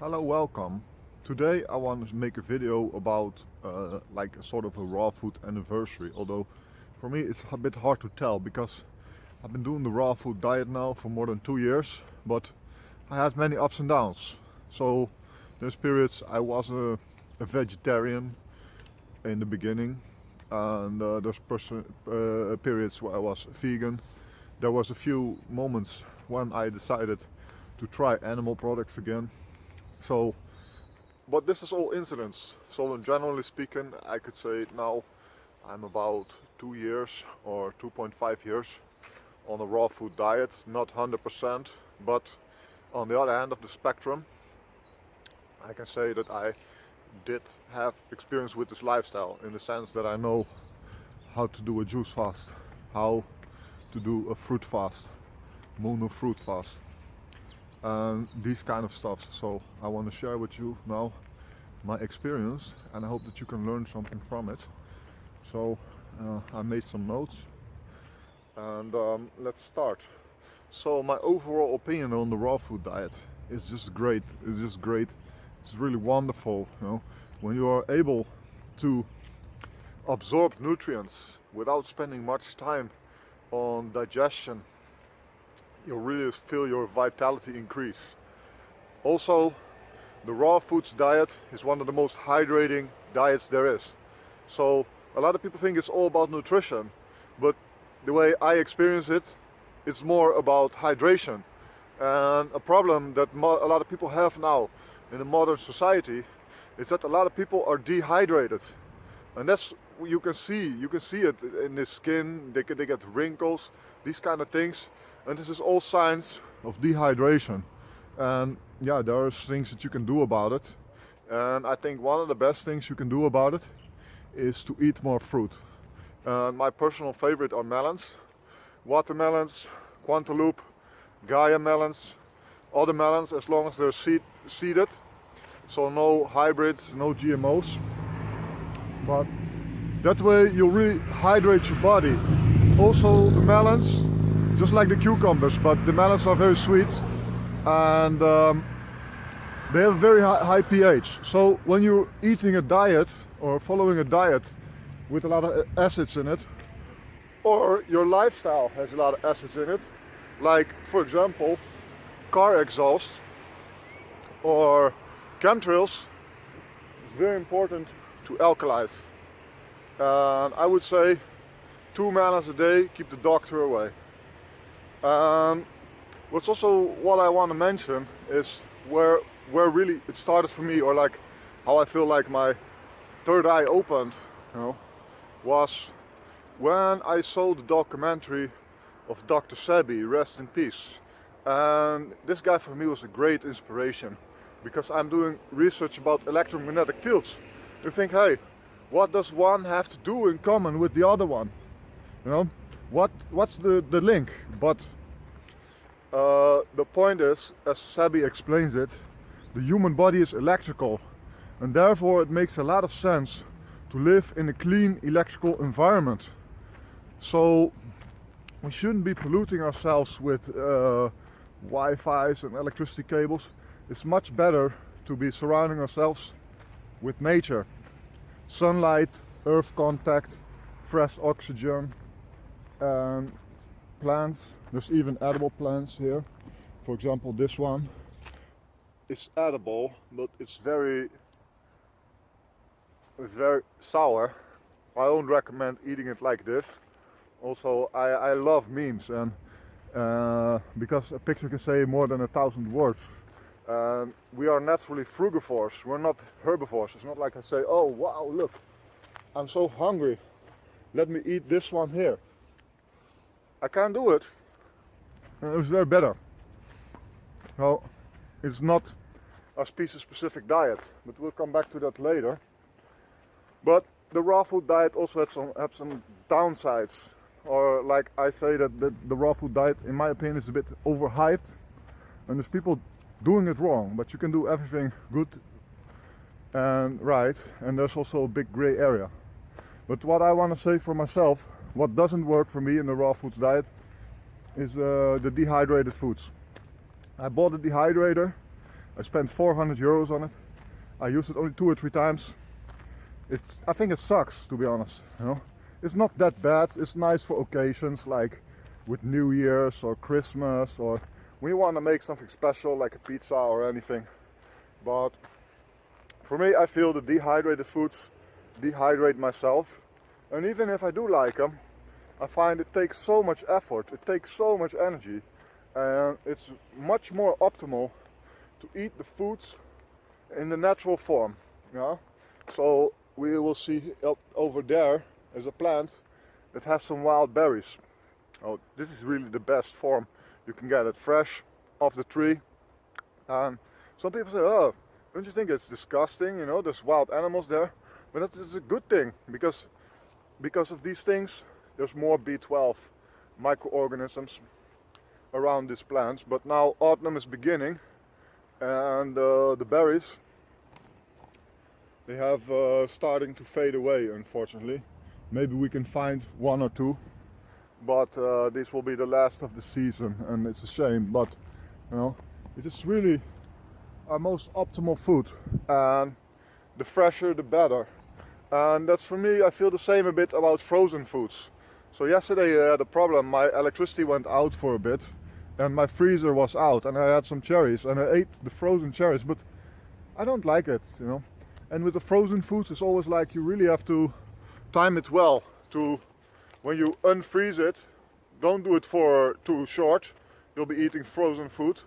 Hello, welcome. Today I want to make a video about like a sort of a raw food anniversary. Although for me it's a bit hard to tell because I've been doing the raw food diet now for more than 2 years, but I had many ups and downs. So there's periods I was a vegetarian in the beginning, and periods where I was vegan. There was a few moments when I decided to try animal products again. So, but this is all incidents. So, generally speaking, I could say now I'm about 2 years or 2.5 years on a raw food diet, not 100%, but on the other hand of the spectrum, I can say that I did have experience with this lifestyle in the sense that I know how to do a juice fast, how to do a fruit fast, mono fruit fast, and these kind of stuff. So I want to share with you now my experience, and I hope that you can learn something from it. So I made some notes, and let's start. So my overall opinion on the raw food diet is just great. It's just great. It's really wonderful, when you are able to absorb nutrients without spending much time on digestion. You really feel your vitality increase. Also, the raw foods diet is one of the most hydrating diets there is. So a lot of people think it's all about nutrition, but the way I experience it, it's more about hydration. And a problem that a lot of people have now in the modern society is that a lot of people are dehydrated, and that's you can see it in the skin. They get wrinkles, these kind of things, and this is all signs of dehydration. And yeah, there are things that you can do about it, and I think one of the best things you can do about it is to eat more fruit. My personal favorite are melons, watermelons, Quantaloupe, Gaia melons, other melons, as long as they're seeded, so no hybrids, no GMOs. But that way you really hydrate your body. Also the melons, just like the cucumbers, but the melons are very sweet, and they have a very high pH. So when you're eating a diet or following a diet with a lot of acids in it, or your lifestyle has a lot of acids in it, like for example car exhaust or chemtrails, it's very important to alkalize. And I would say 2 melons a day keep the doctor away. What's also what I want to mention is where really it started for me, or like how I feel like my third eye opened, was when I saw the documentary of Dr. Sebi, rest in peace. And this guy for me was a great inspiration, because I'm doing research about electromagnetic fields. You think, hey, what does one have to do in common with the other one? What's the link? But the point is, as Sebi explains it, the human body is electrical, and therefore it makes a lot of sense to live in a clean electrical environment. So we shouldn't be polluting ourselves with Wi-Fi's and electricity cables. It's much better to be surrounding ourselves with nature. Sunlight, earth contact, fresh oxygen, and plants. There's even edible plants here. For example, this one is edible, but it's very sour. I don't recommend eating it like this. Also, I love memes, and because a picture can say more than 1,000 words. We are naturally frugivores, we're not herbivores. It's not like I say, oh wow, look, I'm so hungry, let me eat this one here. I can't do it. It's very better. Well, it's not a species specific diet, but we'll come back to that later. But the raw food diet also has some downsides, or like I say that the raw food diet, in my opinion, is a bit overhyped, and there's people doing it wrong. But you can do everything good and right, and there's also a big gray area. But what I want to say for myself, what doesn't work for me in the raw foods diet is the dehydrated foods. I bought a dehydrator, I spent 400 euros on it. I used it only 2 or 3 times. I think it sucks, to be honest, you know. It's not that bad. It's nice for occasions like with New Year's or Christmas, or when you want to make something special like a pizza or anything. But for me, I feel the dehydrated foods dehydrate myself, and even if I do like them, I find it takes so much effort, it takes so much energy, and it's much more optimal to eat the foods in the natural form. Yeah. So we will see up over there is a plant that has some wild berries. Oh, this is really the best form. You can get it fresh off the tree. And some people say, oh, don't you think it's disgusting? You know, there's wild animals there. But that's a good thing, because of these things, there's more B12 microorganisms around these plants. But now autumn is beginning, and the berries, they have starting to fade away, unfortunately. Maybe we can find 1 or 2, but this will be the last of the season, and it's a shame. But you know, it is really our most optimal food, and the fresher the better. And that's, for me, I feel the same a bit about frozen foods. So yesterday I had a problem. My electricity went out for a bit, and my freezer was out, and I had some cherries, and I ate the frozen cherries, but I don't like it, you know. And with the frozen foods, it's always like you really have to time it well. To when you unfreeze it, don't do it for too short. You'll be eating frozen food,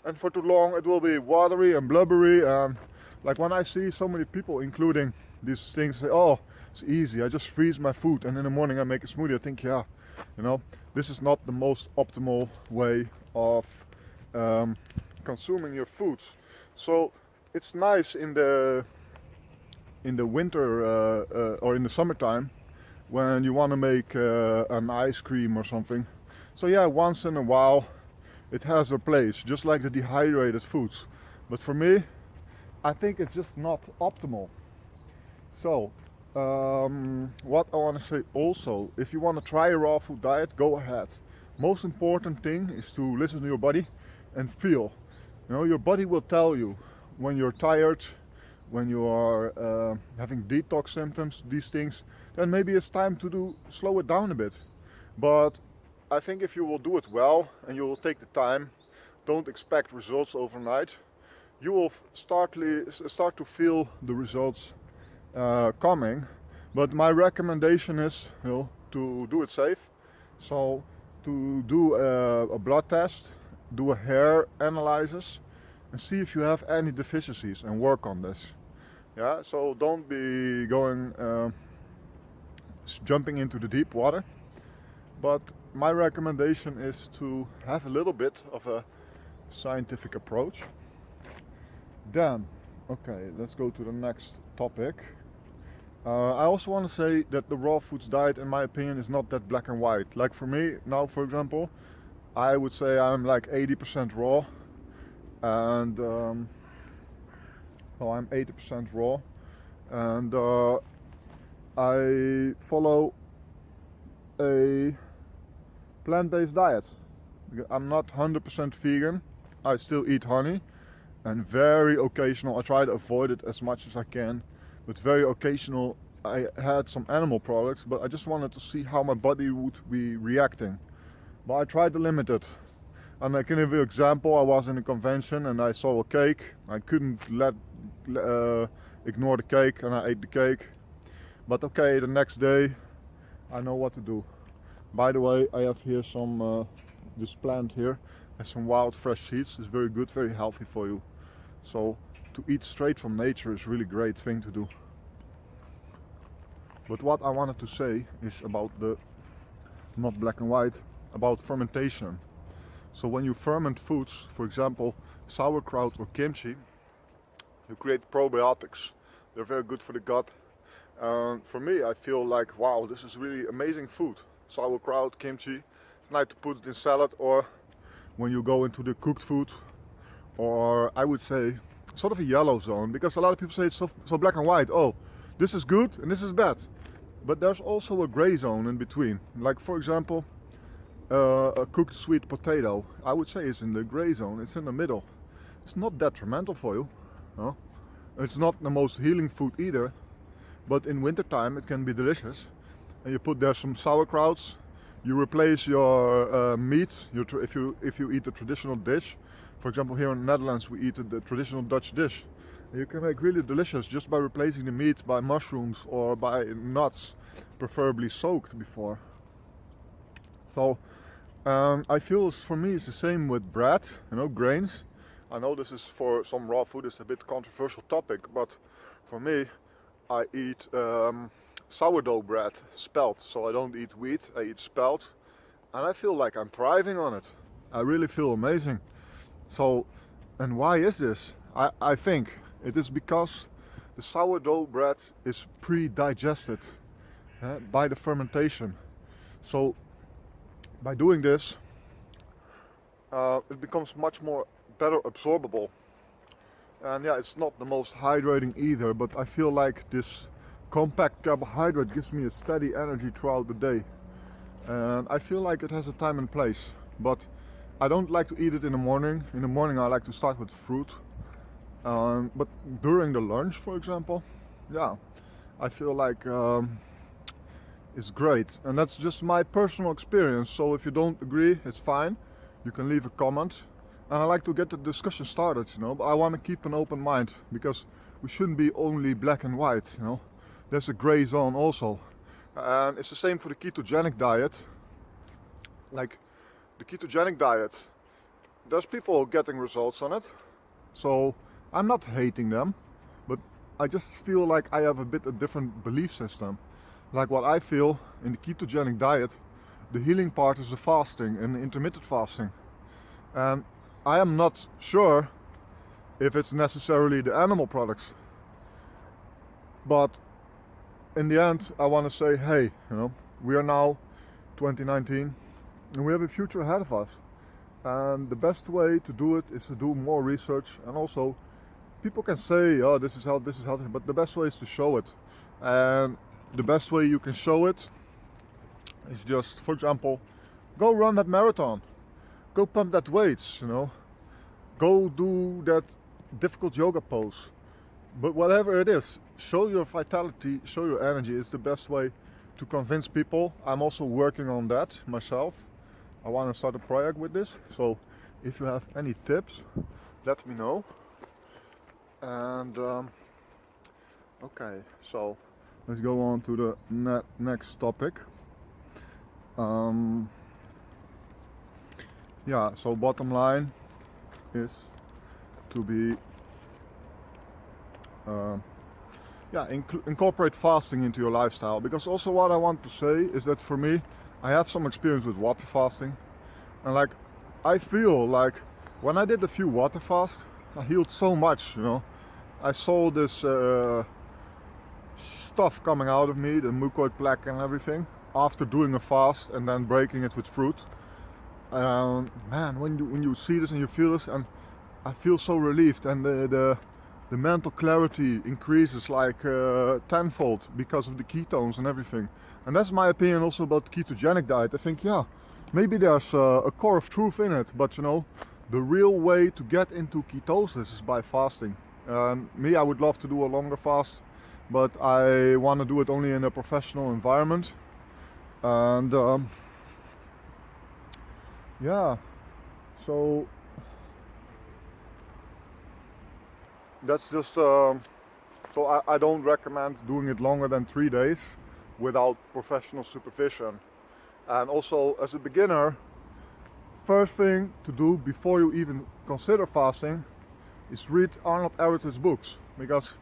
and for too long it will be watery and blubbery. And like when I see so many people including these things, say, oh, it's easy, I just freeze my food and in the morning I make a smoothie. I think, yeah, you know, this is not the most optimal way of consuming your foods. So it's nice in the winter or in the summertime when you want to make an ice cream or something. So yeah, once in a while it has a place, just like the dehydrated foods. But for me, I think it's just not optimal. So what I want to say also, if you want to try a raw food diet, go ahead. Most important thing is to listen to your body and feel. You know, your body will tell you when you're tired, when you are having detox symptoms, these things, then maybe it's time to slow it down a bit. But I think if you will do it well and you will take the time, don't expect results overnight, you will start to feel the results coming. But my recommendation is, you know, to do it safe. So to do a blood test, do a hair analysis, and see if you have any deficiencies and work on this. Yeah, so don't be going jumping into the deep water. But my recommendation is to have a little bit of a scientific approach. Then, okay, let's go to the next topic. I also want to say that the raw foods diet, in my opinion, is not that black and white. Like for me, now for example, I would say I'm like 80% raw, and well, I'm 80% raw, and I follow a plant-based diet. I'm not 100% vegan. I still eat honey, and very occasional, I try to avoid it as much as I can, but very occasional I had some animal products, but I just wanted to see how my body would be reacting. But I tried to limit it. And I can give you an example. I was in a convention and I saw a cake. I couldn't ignore the cake, and I ate the cake. But okay, the next day I know what to do. By the way, I have here some, this plant here has some wild fresh seeds. It's very good, very healthy for you. So to eat straight from nature is really great thing to do. But what I wanted to say is about the, not black and white, about fermentation. So when you ferment foods, for example sauerkraut or kimchi, you create probiotics. They're very good for the gut. For me, I feel like, wow, this is really amazing food. Sauerkraut, kimchi, it's nice to put it in salad, or when you go into the cooked food, or I would say sort of a yellow zone, because a lot of people say it's so black and white. Oh, this is good and this is bad. But there's also a gray zone in between. Like for example, a cooked sweet potato, I would say it's in the gray zone, it's in the middle. it's not detrimental for you. No? It's not the most healing food either, but in wintertime it can be delicious. And you put there some sauerkrauts, you replace your meat, if you eat a traditional dish. For example, here in the Netherlands we eat the traditional Dutch dish. And you can make really delicious just by replacing the meat by mushrooms or by nuts, preferably soaked before. So I feel for me it's the same with bread, you know, grains. I know this is for some raw food, it's a bit controversial topic, but for me I eat sourdough bread, spelt. So I don't eat wheat, I eat spelt, and I feel like I'm thriving on it. I really feel amazing. So, and why is this? I think it is because the sourdough bread is pre-digested by the fermentation. So by doing this, it becomes much more better absorbable. And yeah, it's not the most hydrating either, but I feel like this compact carbohydrate gives me a steady energy throughout the day. And I feel like it has a time and place, but I don't like to eat it in the morning. In the morning I like to start with fruit. But during the lunch, for example, yeah, I feel like it's great. And that's just my personal experience. So if you don't agree, it's fine. You can leave a comment. And I like to get the discussion started, you know. But I want to keep an open mind, because we shouldn't be only black and white, you know. There's a gray zone also. And it's the same for the ketogenic diet. Like the ketogenic diet, there's people getting results on it. So I'm not hating them, but I just feel like I have a bit a different belief system. Like what I feel in the ketogenic diet, the healing part is the fasting and the intermittent fasting. And I am not sure if it's necessarily the animal products. But in the end, I want to say, hey, you know, we are now 2019 and we have a future ahead of us. And the best way to do it is to do more research. And also, people can say, oh, this is healthy, but the best way is to show it. And the best way you can show it is just, for example, go run that marathon. Go pump that weights, you know. Go do that difficult yoga pose. But whatever it is, show your vitality, show your energy is the best way to convince people. I'm also working on that myself. I want to start a project with this. So if you have any tips, let me know. And okay, so let's go on to the next topic. Yeah, so bottom line is to be incorporate fasting into your lifestyle. Because also what I want to say is that for me, I have some experience with water fasting, and like I feel like when I did a few water fasts, I healed so much, you know. I saw this stuff coming out of me, the mucoid plaque and everything, after doing a fast and then breaking it with fruit. Man, when you see this and you feel this, and I feel so relieved, and the mental clarity increases like tenfold because of the ketones and everything. And that's my opinion also about the ketogenic diet. I think, yeah, maybe there's a core of truth in it, but you know, the real way to get into ketosis is by fasting. Me, I would love to do a longer fast, but I want to do it only in a professional environment. And yeah, so that's just so I don't recommend doing it longer than 3 days without professional supervision. And also, as a beginner, first thing to do before you even consider fasting is read Arnold Ehret's books, because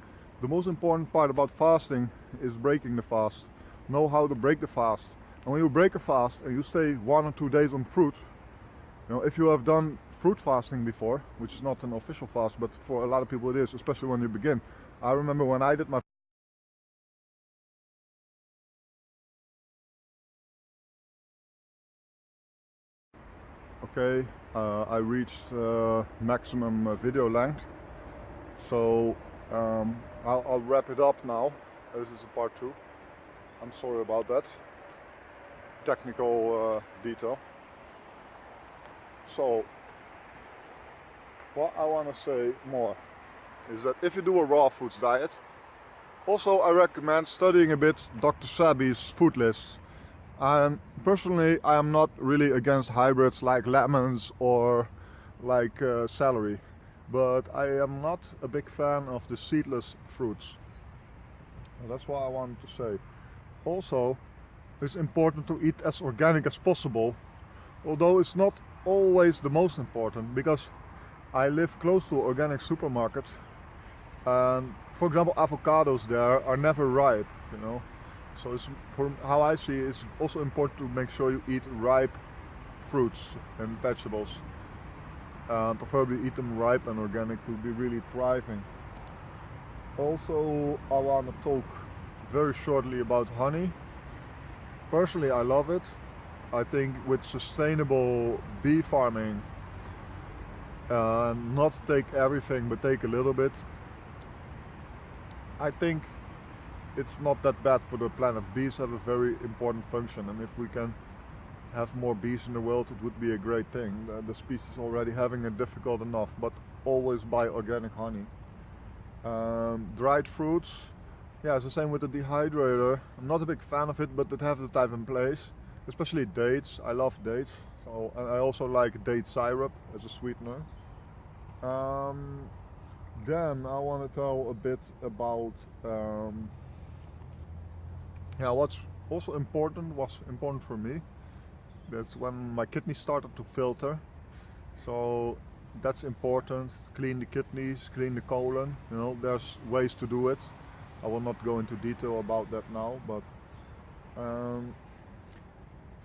the most important part about fasting is breaking the fast. Know how to break the fast. And when you break a fast and you stay 1 or 2 days on fruit, you know, if you have done fruit fasting before, which is not an official fast, but for a lot of people it is, especially when you begin. I remember when I did my okay, I reached maximum video length, so I'll wrap it up now. This is a part 2. I'm sorry about that technical detail. So what I want to say more is that if you do a raw foods diet, also I recommend studying a bit Dr. Sebi's food list. And personally, I am not really against hybrids like lemons or like celery, but I am not a big fan of the seedless fruits. And that's what I wanted to say. Also, it's important to eat as organic as possible, although it's not always the most important, because I live close to an organic supermarket, and for example avocados there are never ripe, you know. So it's, from how I see, it's also important to make sure you eat ripe fruits and vegetables. Preferably eat them ripe and organic to be really thriving. Also, I want to talk very shortly about honey. Personally, I love it. I think with sustainable bee farming, not take everything but take a little bit, I think it's not that bad for the planet. Bees have a very important function, and if we can have more bees in the world, it would be a great thing. The species already having it difficult enough, but always buy organic honey. Dried fruits, yeah, it's the same with the dehydrator. I'm not a big fan of it, but it has the type in place, especially dates. I love dates, so and I also like date syrup as a sweetener. Then I want to tell a bit about what's also important, was important for me. That's when my kidneys started to filter. So that's important. Clean the kidneys, clean the colon. You know, there's ways to do it. I will not go into detail about that now, but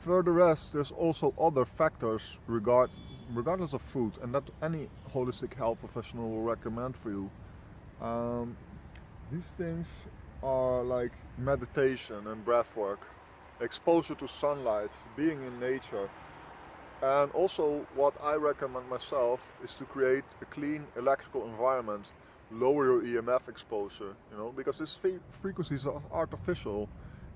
for the rest, there's also other factors regardless of food, and that any holistic health professional will recommend for you. These things are like meditation and breath work, exposure to sunlight, being in nature, and also what I recommend myself is to create a clean electrical environment, lower your EMF exposure, you know, because these frequencies are artificial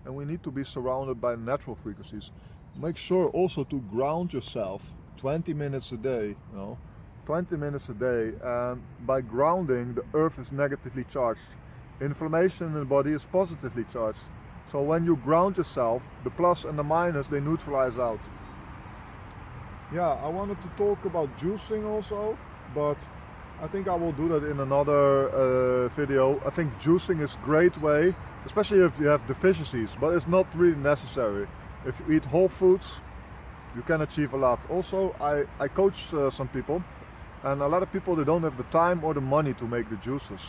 and we need to be surrounded by natural frequencies. Make sure also to ground yourself 20 minutes a day, you know, 20 minutes a day, and by grounding the earth is negatively charged. Inflammation in the body is positively charged. So when you ground yourself, the plus and the minus, they neutralize out. Yeah, I wanted to talk about juicing also, but I think I will do that in another video. I think juicing is a great way, especially if you have deficiencies, but it's not really necessary. If you eat whole foods, you can achieve a lot. Also, I coach some people, and a lot of people, they don't have the time or the money to make the juices.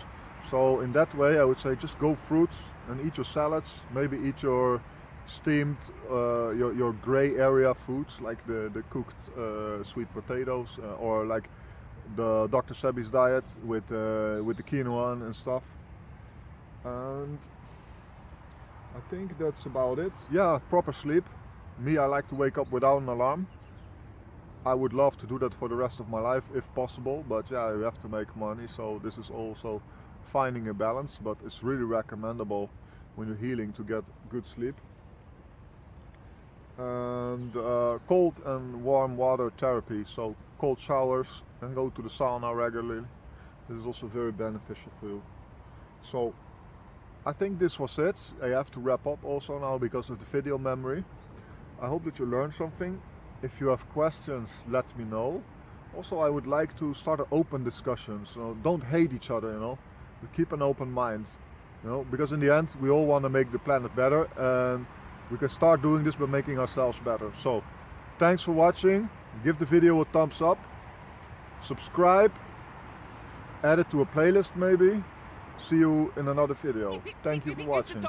So in that way, I would say just go fruits and eat your salads, maybe eat your steamed, your gray area foods like the cooked sweet potatoes, or like the Dr. Sebi's diet with the quinoa and stuff. And I think that's about it. Yeah, proper sleep. Me, I like to wake up without an alarm. I would love to do that for the rest of my life if possible, but yeah, you have to make money, so this is also finding a balance, but it's really recommendable when you're healing to get good sleep. And cold and warm water therapy, so cold showers and go to the sauna regularly. This is also very beneficial for you. So I think this was it. I have to wrap up also now because of the video memory. I hope that you learned something. If you have questions, let me know. Also, I would like to start an open discussion, so don't hate each other, you know. Keep an open mind, you know, because in the end we all want to make the planet better, and we can start doing this by making ourselves better. So thanks for watching. Give the video a thumbs up, subscribe, add it to a playlist maybe. See you in another video. Thank you for watching.